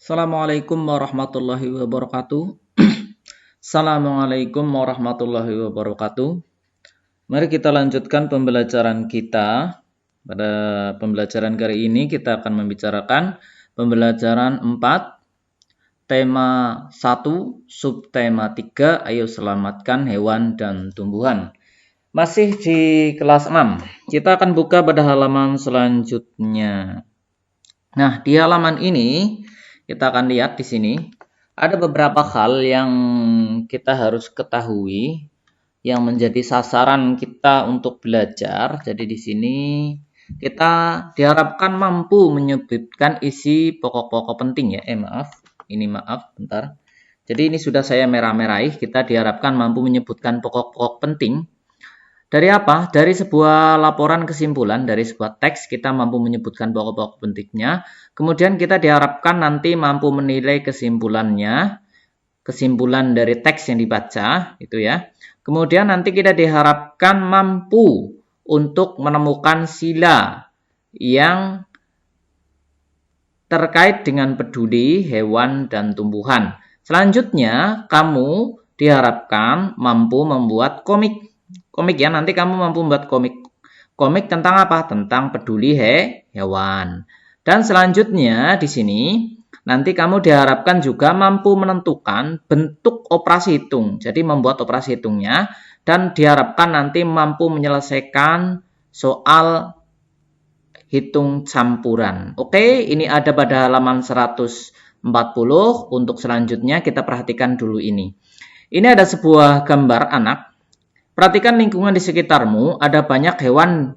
Assalamualaikum warahmatullahi wabarakatuh. Assalamualaikum warahmatullahi wabarakatuh. Mari kita lanjutkan pembelajaran kita. Pada pembelajaran kali ini kita akan membicarakan pembelajaran 4, tema 1, subtema 3, ayo selamatkan hewan dan tumbuhan. Masih di kelas 6. Kita akan buka pada halaman selanjutnya. Nah, di halaman ini kita akan lihat di sini ada beberapa hal yang kita harus ketahui yang menjadi sasaran kita untuk belajar. Jadi di sini kita diharapkan mampu menyebutkan isi pokok-pokok penting ya. Maaf, bentar. Jadi ini sudah saya merah-merahi, kita diharapkan mampu menyebutkan pokok-pokok penting. Dari apa? Dari sebuah laporan kesimpulan, dari sebuah teks kita mampu menyebutkan pokok-pokok pentingnya. Kemudian kita diharapkan nanti mampu menilai kesimpulannya, kesimpulan dari teks yang dibaca, itu ya. Kemudian nanti kita diharapkan mampu untuk menemukan sila yang terkait dengan peduli hewan dan tumbuhan. Selanjutnya, kamu diharapkan mampu membuat komik ya, nanti kamu mampu membuat komik tentang apa? Tentang peduli hewan. Dan selanjutnya di sini nanti kamu diharapkan juga mampu menentukan bentuk operasi hitung. Jadi membuat operasi hitungnya dan diharapkan nanti mampu menyelesaikan soal hitung campuran. Oke, ini ada pada halaman 140. Untuk selanjutnya kita perhatikan dulu ini. Ini ada sebuah gambar anak. Perhatikan lingkungan di sekitarmu, ada banyak hewan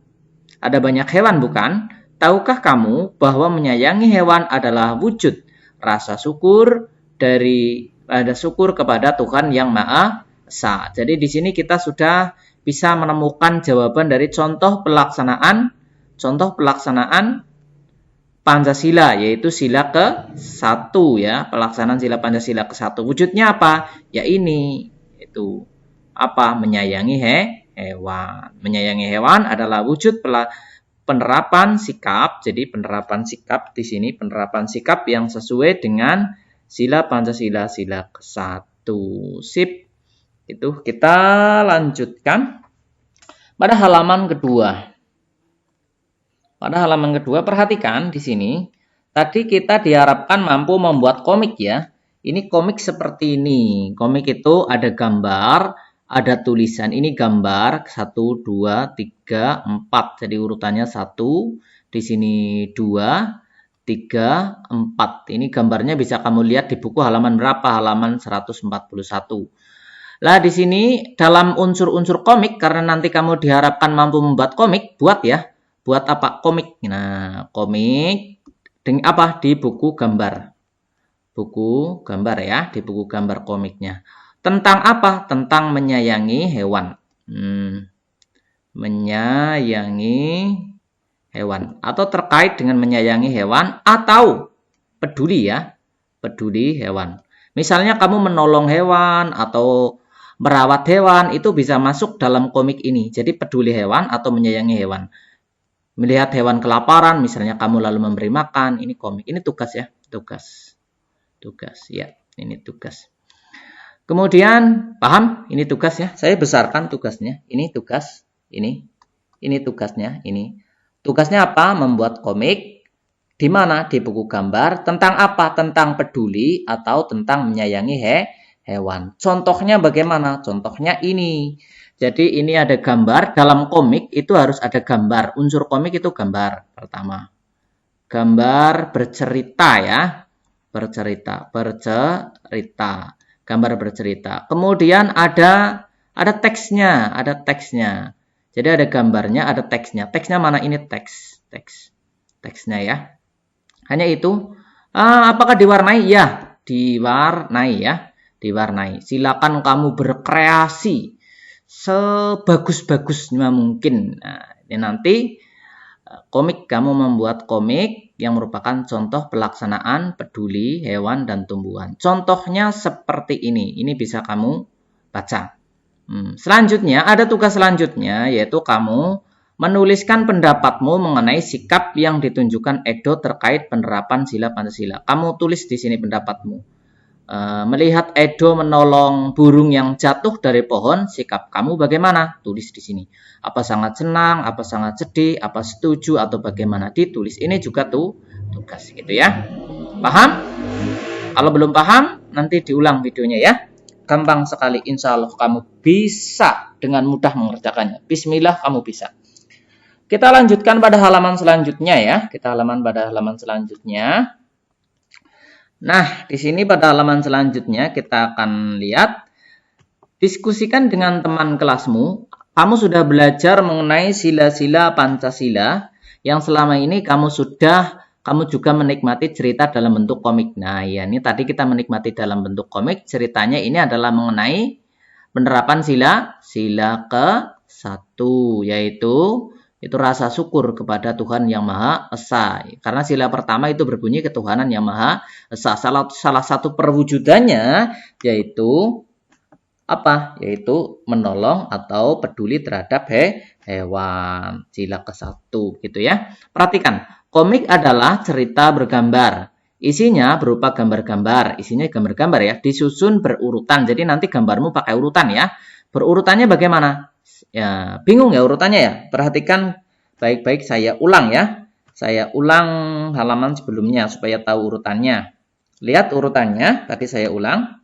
bukan? Tahukah kamu bahwa menyayangi hewan adalah wujud rasa syukur kepada Tuhan Yang Maha Esa. Jadi di sini kita sudah bisa menemukan jawaban dari contoh pelaksanaan Pancasila, yaitu sila ke-1 ya, pelaksanaan sila Pancasila ke-1. Wujudnya apa? Ya ini, itu apa? Menyayangi hewan. Menyayangi hewan adalah wujud penerapan sikap. Jadi penerapan sikap di sini penerapan sikap yang sesuai dengan sila Pancasila sila ke-1. Sip. Itu kita lanjutkan pada halaman kedua. Pada halaman kedua perhatikan di sini. Tadi kita diharapkan mampu membuat komik ya. Ini komik seperti ini. Komik itu ada gambar, ada tulisan. Ini gambar 1, 2, 3, 4. Jadi urutannya 1, di sini 2, 3, 4. Ini gambarnya bisa kamu lihat di buku halaman berapa? Halaman 141. Lah di sini dalam unsur-unsur komik, karena nanti kamu diharapkan mampu membuat komik, buat ya. Buat apa? Komik. Nah, komik dengan apa? Di buku gambar. Buku gambar ya, di buku gambar komiknya. Tentang apa? Tentang menyayangi hewan. Menyayangi hewan. Atau terkait dengan menyayangi hewan atau peduli ya. Peduli hewan. Misalnya kamu menolong hewan atau merawat hewan, itu bisa masuk dalam komik ini. Jadi peduli hewan atau menyayangi hewan. Melihat hewan kelaparan, misalnya kamu lalu memberi makan, ini komik. Ini tugas ya. Tugas ya. Ini tugas. Kemudian, paham? Ini tugas ya. Saya besarkan tugasnya. Ini tugas. Ini tugasnya. Ini. Tugasnya apa? Membuat komik. Di mana? Di buku gambar. Tentang apa? Tentang peduli atau tentang menyayangi hewan. Contohnya bagaimana? Contohnya ini. Jadi ini ada gambar. Dalam komik itu harus ada gambar. Unsur komik itu gambar. Pertama. Gambar bercerita ya. Bercerita. Gambar bercerita. Kemudian ada teksnya, Jadi ada gambarnya, ada teksnya. Teksnya mana? Ini teks. Teksnya ya. Hanya itu. Apakah diwarnai? Ya, diwarnai ya. Diwarnai. Silakan kamu berkreasi sebagus-bagusnya mungkin. Nah, ini nanti komik, kamu membuat komik yang merupakan contoh pelaksanaan peduli hewan dan tumbuhan. Contohnya seperti ini. Ini bisa kamu baca. Selanjutnya, ada tugas selanjutnya, yaitu kamu Menuliskan pendapatmu mengenai sikap yang ditunjukkan Edo terkait penerapan sila Pancasila. Kamu tulis di sini pendapatmu. Melihat Edo menolong burung yang jatuh dari pohon, sikap kamu bagaimana? Tulis di sini. Apa sangat senang, apa sangat sedih, apa setuju, atau bagaimana? Ditulis. Ini juga tugas gitu ya. Paham? Kalau belum paham, nanti diulang videonya ya. Gampang sekali, insya Allah kamu bisa dengan mudah mengerjakannya. Bismillah, kamu bisa. Kita lanjutkan pada halaman selanjutnya ya. Kita halaman pada halaman selanjutnya. Nah, di sini pada halaman selanjutnya kita akan lihat, diskusikan dengan teman kelasmu. Kamu sudah belajar mengenai sila-sila Pancasila yang selama ini kamu juga menikmati cerita dalam bentuk komik. Nah, ya ini tadi kita menikmati dalam bentuk komik. Ceritanya ini adalah mengenai penerapan sila ke-1, yaitu itu rasa syukur kepada Tuhan Yang Maha Esa. Karena sila pertama itu berbunyi ketuhanan Yang Maha Esa. Salah satu perwujudannya yaitu apa? Yaitu menolong atau peduli terhadap hewan. Sila ke-1 gitu ya. Perhatikan, komik adalah cerita bergambar. Isinya berupa gambar-gambar. Isinya gambar-gambar ya, disusun berurutan. Jadi nanti gambarmu pakai urutan ya. Berurutannya bagaimana? Ya, bingung ya urutannya ya? Perhatikan baik-baik, saya ulang ya. Saya ulang halaman sebelumnya supaya tahu urutannya. Lihat urutannya, tadi saya ulang.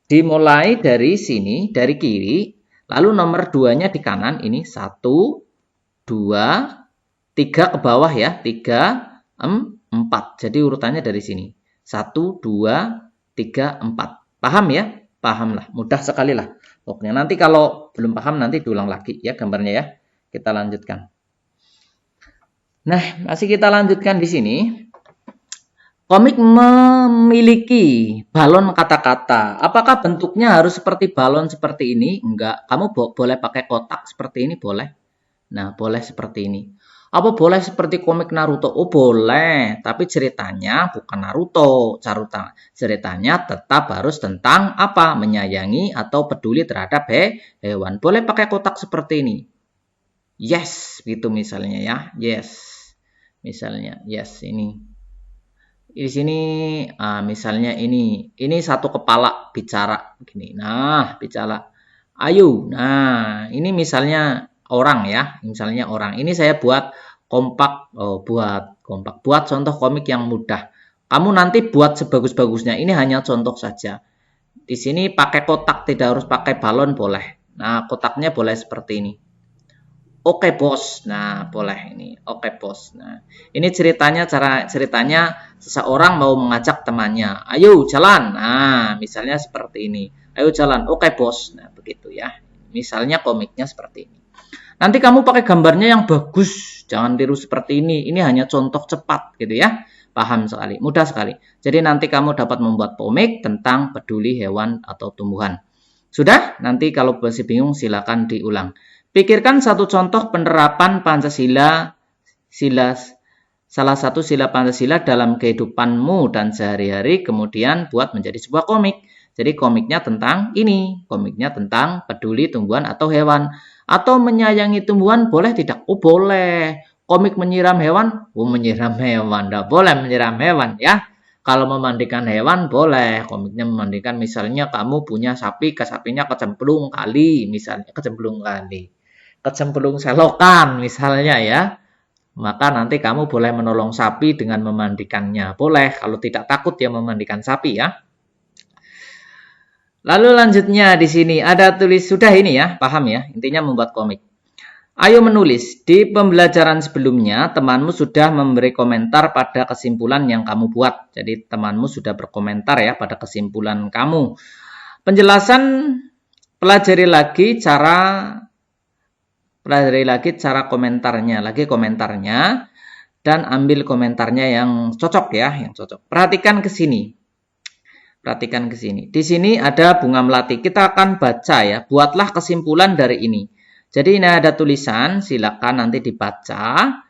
Dimulai dari sini, dari kiri, lalu nomor 2-nya di kanan, ini 1, 2, 3 ke bawah ya, 3, 4. Jadi urutannya dari sini. 1, 2, 3, 4. Paham ya? Paham lah, mudah sekali lah. Pokoknya nanti kalau belum paham nanti diulang lagi ya gambarnya ya. Kita lanjutkan. Nah, masih kita lanjutkan di sini. Komik memiliki balon kata-kata. Apakah bentuknya harus seperti balon seperti ini? Enggak. Kamu boleh pakai kotak seperti ini, boleh. Nah, boleh seperti ini. Apa boleh seperti komik Naruto? Oh, boleh. Tapi ceritanya bukan Naruto. Ceritanya tetap harus tentang apa? Menyayangi atau peduli terhadap hewan. Boleh pakai kotak seperti ini. Yes, gitu misalnya ya. Yes. Misalnya, yes ini. Di sini misalnya ini satu kepala bicara gini. Nah, bicara. Ayo. Nah, ini misalnya orang ya, misalnya orang. Ini saya buat kompak, buat contoh komik yang mudah. Kamu nanti buat sebagus-bagusnya. Ini hanya contoh saja. Di sini pakai kotak, tidak harus pakai balon boleh. Nah, kotaknya boleh seperti ini. Oke bos. Nah, boleh ini. Oke bos. Nah, ini ceritanya seseorang mau mengajak temannya. Ayo jalan. Nah, misalnya seperti ini. Ayo jalan. Oke bos. Nah, begitu ya. Misalnya komiknya seperti ini. Nanti kamu pakai gambarnya yang bagus. Jangan tiru seperti ini. Ini hanya contoh cepat gitu ya. Paham sekali. Mudah sekali. Jadi nanti kamu dapat membuat komik tentang peduli hewan atau tumbuhan. Sudah? Nanti kalau masih bingung silakan diulang. Pikirkan satu contoh penerapan Pancasila, salah satu sila Pancasila dalam kehidupanmu dan sehari-hari, kemudian buat menjadi sebuah komik. Jadi komiknya tentang ini, komiknya tentang peduli tumbuhan atau hewan. Atau menyayangi tumbuhan, boleh tidak? Oh boleh. Komik menyiram hewan? Oh menyiram hewan, tidak boleh menyiram hewan ya. Kalau memandikan hewan boleh, komiknya memandikan misalnya kamu punya sapi, ke sapinya kecemplung kali, misalnya kecemplung selokan misalnya ya. Maka nanti kamu boleh menolong sapi dengan memandikannya. Boleh, kalau tidak takut ya memandikan sapi ya. Lalu lanjutnya di sini ada tulis, sudah ini ya, paham ya, intinya membuat komik. Ayo menulis. Di pembelajaran sebelumnya, temanmu sudah memberi komentar pada kesimpulan yang kamu buat. Jadi temanmu sudah berkomentar ya pada kesimpulan kamu. Penjelasan, pelajari lagi cara komentarnya, dan ambil komentarnya yang cocok ya, yang cocok. Perhatikan ke sini. Di sini ada bunga melati. Kita akan baca ya. Buatlah kesimpulan dari ini. Jadi ini ada tulisan, silakan nanti dibaca,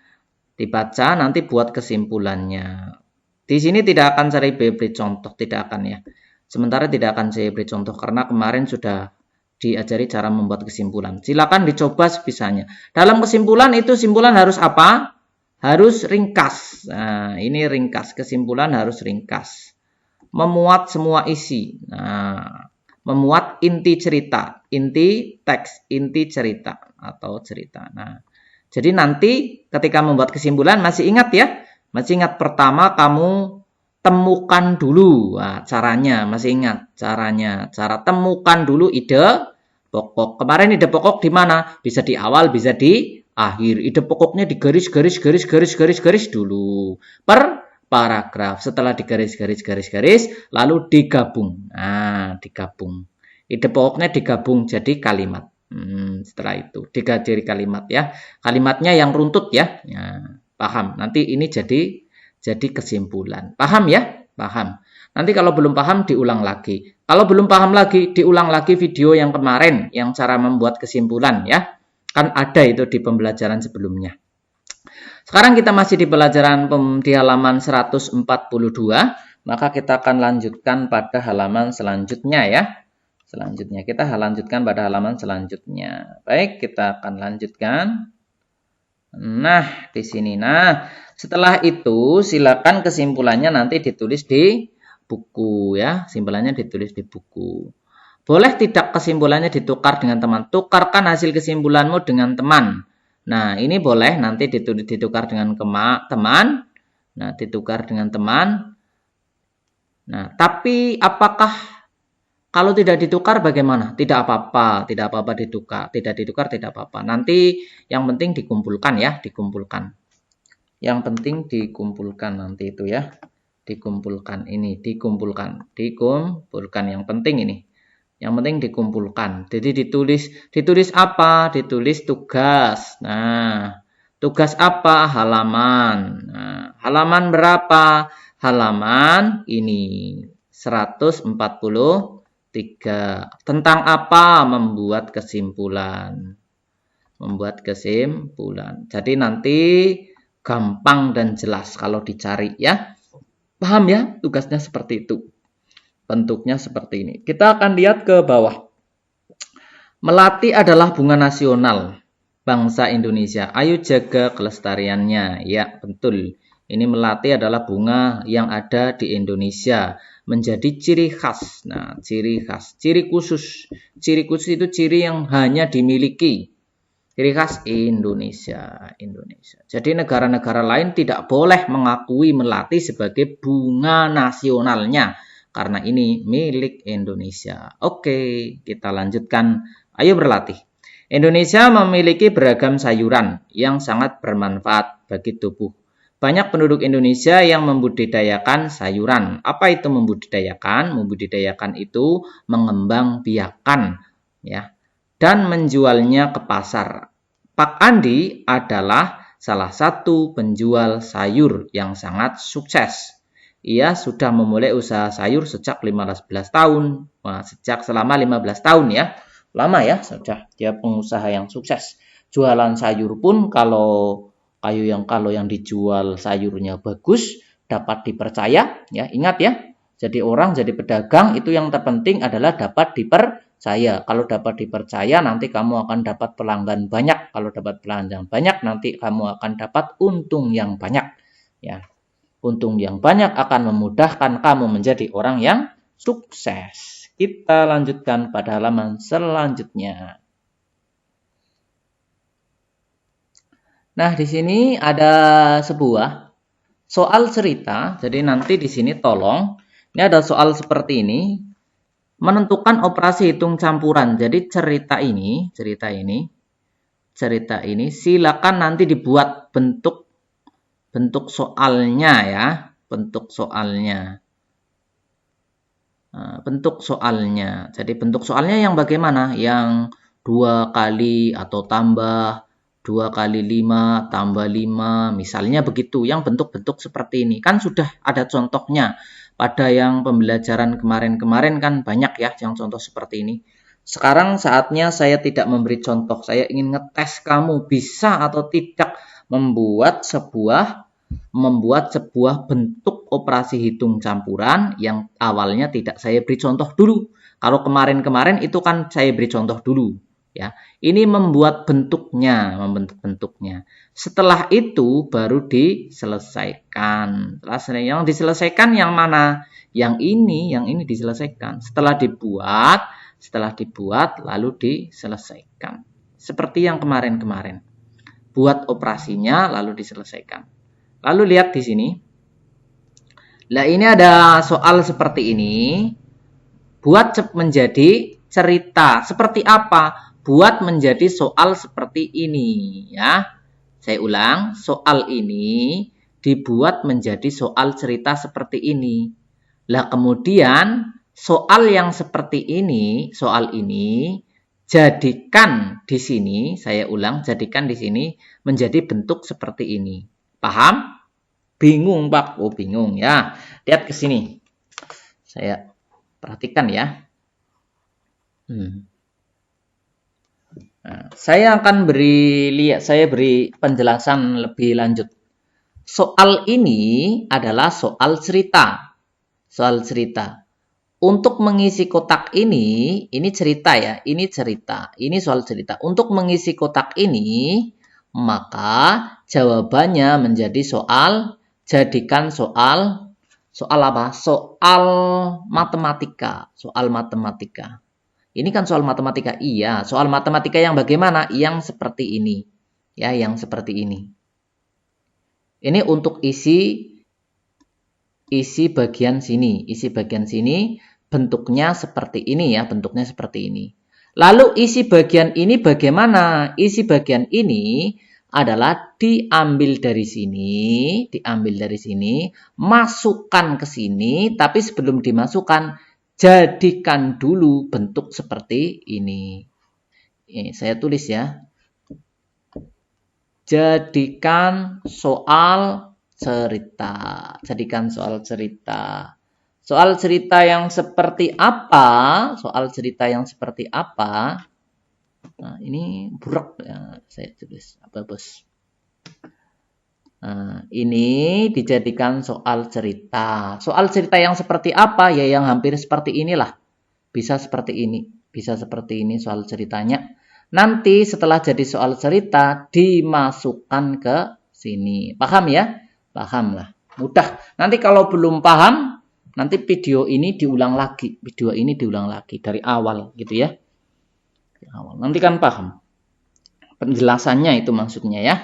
nanti buat kesimpulannya. Di sini tidak akan saya beri contoh, tidak akan ya. Sementara tidak akan saya beri contoh karena kemarin sudah diajari cara membuat kesimpulan. Silakan dicoba sebisanya. Dalam kesimpulan itu simpulan harus apa? Harus ringkas. Nah, ini ringkas. Kesimpulan harus ringkas. Memuat semua isi. Nah, memuat inti cerita, inti teks, inti cerita atau cerita. Nah, jadi nanti ketika membuat kesimpulan masih ingat ya? Masih ingat pertama kamu temukan dulu. Nah, caranya masih ingat caranya. Cara temukan dulu ide pokok. Kemarin ide pokok di mana? Bisa di awal, bisa di akhir. Ide pokoknya digaris dulu per paragraf. Setelah digaris lalu digabung. Nah, digabung. Ide pokoknya digabung jadi kalimat. Setelah itu jadi kalimat ya. Kalimatnya yang runtut ya. Nah, paham. Nanti ini jadi kesimpulan. Paham ya? Paham. Nanti kalau belum paham diulang lagi. Kalau belum paham lagi diulang lagi video yang kemarin yang cara membuat kesimpulan ya. Kan ada itu di pembelajaran sebelumnya. Sekarang kita masih di pelajaran di halaman 142. Maka kita akan lanjutkan pada halaman selanjutnya ya. Selanjutnya kita lanjutkan pada halaman selanjutnya. Baik, kita akan lanjutkan. Nah, di sini. Nah, setelah itu silakan kesimpulannya nanti ditulis di buku ya. Kesimpulannya ditulis di buku. Boleh tidak kesimpulannya ditukar dengan teman? Tukarkan hasil kesimpulanmu dengan teman. Nah, ini boleh nanti ditukar dengan teman. Nah, ditukar dengan teman. Nah, tapi apakah kalau tidak ditukar bagaimana? Tidak apa-apa ditukar. Tidak ditukar tidak apa-apa. Nanti yang penting dikumpulkan ya, dikumpulkan. Yang penting dikumpulkan nanti itu ya. Dikumpulkan ini, dikumpulkan yang penting ini. Yang penting dikumpulkan. Jadi ditulis apa? Ditulis tugas. Nah, tugas apa? Halaman. Nah, halaman berapa? Halaman ini 143. Tentang apa? Membuat kesimpulan. Membuat kesimpulan. Jadi nanti gampang dan jelas kalau dicari ya. Paham ya? Tugasnya seperti itu. Bentuknya seperti ini. Kita akan lihat ke bawah. Melati adalah bunga nasional bangsa Indonesia. Ayo jaga kelestariannya. Ya, betul. Ini melati adalah bunga yang ada di Indonesia. Menjadi ciri khas. Nah, ciri khas. Ciri khusus. Ciri khusus itu ciri yang hanya dimiliki. Ciri khas Indonesia. Jadi negara-negara lain tidak boleh mengakui melati sebagai bunga nasionalnya. Karena ini milik Indonesia. Oke, kita lanjutkan. Ayo berlatih. Indonesia memiliki beragam sayuran yang sangat bermanfaat bagi tubuh. Banyak penduduk Indonesia yang membudidayakan sayuran. Apa itu membudidayakan? Membudidayakan itu mengembang biakan ya, dan menjualnya ke pasar. Pak Andi adalah salah satu penjual sayur yang sangat sukses. Ia sudah memulai usaha sayur sejak 15 tahun. Nah, sejak selama 15 tahun ya. Lama ya, sudah dia pengusaha yang sukses. Jualan sayur pun kalau yang dijual sayurnya bagus, dapat dipercaya ya. Ingat ya. Jadi orang jadi pedagang itu yang terpenting adalah dapat dipercaya. Kalau dapat dipercaya nanti kamu akan dapat pelanggan banyak. Kalau dapat pelanggan banyak nanti kamu akan dapat untung yang banyak ya. Untung yang banyak akan memudahkan kamu menjadi orang yang sukses. Kita lanjutkan pada halaman selanjutnya. Nah, di sini ada sebuah soal cerita. Jadi nanti di sini tolong, ini ada soal seperti ini. Menentukan operasi hitung campuran. Jadi cerita ini silakan nanti dibuat bentuk soalnya ya, bentuk soalnya. Bentuk soalnya. Jadi bentuk soalnya yang bagaimana? Yang 2 kali atau tambah 2 kali 5 tambah 5, misalnya begitu. Yang bentuk-bentuk seperti ini. Kan sudah ada contohnya. Pada yang pembelajaran kemarin-kemarin kan banyak ya yang contoh seperti ini. Sekarang saatnya saya tidak memberi contoh. Saya ingin ngetes kamu bisa atau tidak membuat sebuah membuat sebuah bentuk operasi hitung campuran yang awalnya tidak saya beri contoh dulu. Kalau kemarin-kemarin itu kan saya beri contoh dulu. Ya, ini membuat bentuknya, membentuk bentuknya. Setelah itu baru diselesaikan. Yang diselesaikan yang mana? Yang ini diselesaikan. Setelah dibuat lalu diselesaikan. Seperti yang kemarin-kemarin. Buat operasinya lalu diselesaikan. Lalu lihat di sini. Nah, ini ada soal seperti ini. Buat menjadi cerita. Seperti apa? Buat menjadi soal seperti ini, ya. Saya ulang, soal ini dibuat menjadi soal cerita seperti ini. Lah kemudian soal yang seperti ini, soal ini jadikan di sini, saya ulang, jadikan di sini menjadi bentuk seperti ini. Paham? Bingung, Pak? Oh, bingung ya. Lihat ke sini. Saya perhatikan ya. Nah, saya akan saya beri penjelasan lebih lanjut. Soal ini adalah soal cerita. Soal cerita. Untuk mengisi kotak ini cerita ya, ini cerita, ini soal cerita. Untuk mengisi kotak ini, maka jawabannya menjadi jadikan soal apa? Soal matematika, soal matematika. Ini kan soal matematika, iya. Soal matematika yang bagaimana? Yang seperti ini, ya, yang seperti ini. Ini untuk isi bagian sini, bentuknya seperti ini ya, bentuknya seperti ini. Lalu isi bagian ini bagaimana? Isi bagian ini adalah diambil dari sini, masukkan ke sini, tapi sebelum dimasukkan, jadikan dulu bentuk seperti ini. Ini saya tulis ya. Jadikan soal cerita. Jadikan soal cerita. Soal cerita yang seperti apa? Soal cerita yang seperti apa? Nah, ini burak ya, saya tulis apa, Bos? Nah, ini dijadikan soal cerita. Soal cerita yang seperti apa? Ya yang hampir seperti inilah. Bisa seperti ini. Bisa seperti ini soal ceritanya. Nanti setelah jadi soal cerita, dimasukkan ke sini. Paham ya? Paham lah. Mudah. Nanti kalau belum paham, nanti video ini diulang lagi. Video ini diulang lagi dari awal gitu ya. Nanti kan paham. Penjelasannya itu maksudnya ya.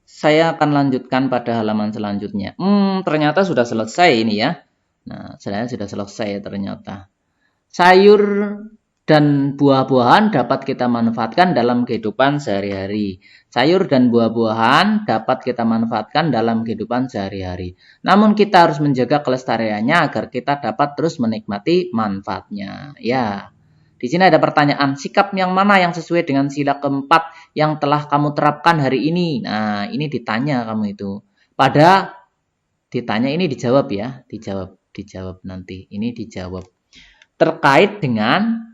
Saya akan lanjutkan pada halaman selanjutnya. Ternyata sudah selesai ini ya. Nah, saya sudah selesai ternyata. Sayur dan buah-buahan dapat kita manfaatkan dalam kehidupan sehari-hari. Sayur dan buah-buahan dapat kita manfaatkan dalam kehidupan sehari-hari. Namun kita harus menjaga kelestariannya agar kita dapat terus menikmati manfaatnya. Ya, di sini ada pertanyaan, sikap yang mana yang sesuai dengan sila keempat yang telah kamu terapkan hari ini? Nah, ini ditanya kamu itu. Ditanya ini dijawab ya, dijawab nanti. Ini dijawab. Terkait dengan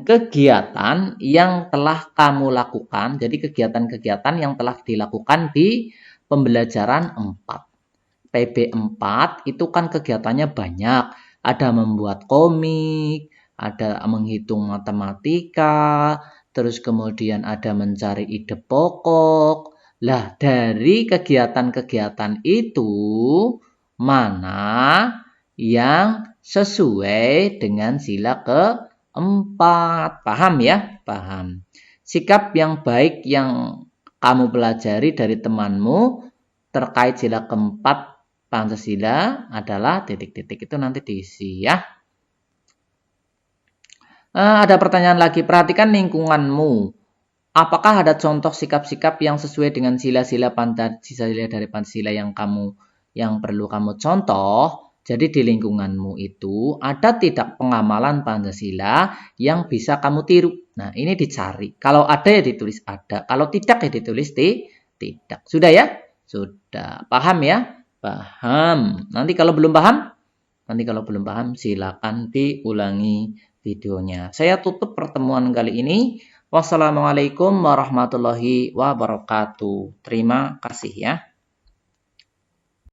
kegiatan yang telah kamu lakukan. Jadi kegiatan-kegiatan yang telah dilakukan di pembelajaran 4. PB 4 itu kan kegiatannya banyak. Ada membuat komik, ada menghitung matematika, terus kemudian ada mencari ide pokok. Lah, dari kegiatan-kegiatan itu, mana yang sesuai dengan sila keempat? Paham ya? Paham. Sikap yang baik yang kamu pelajari dari temanmu terkait sila keempat Pancasila adalah titik-titik, itu nanti diisi ya. Ada pertanyaan lagi, perhatikan lingkunganmu. Apakah ada contoh sikap-sikap yang sesuai dengan sila-sila Pancasila dari Pancasila yang perlu kamu contoh? Jadi di lingkunganmu itu ada tidak pengamalan Pancasila yang bisa kamu tiru? Nah, ini dicari. Kalau ada ya ditulis ada. Kalau tidak ya ditulis tidak. Sudah ya? Sudah. Paham ya? Paham. Nanti kalau belum paham, silakan diulangi videonya. Saya tutup pertemuan kali ini. Wassalamualaikum warahmatullahi wabarakatuh. Terima kasih ya.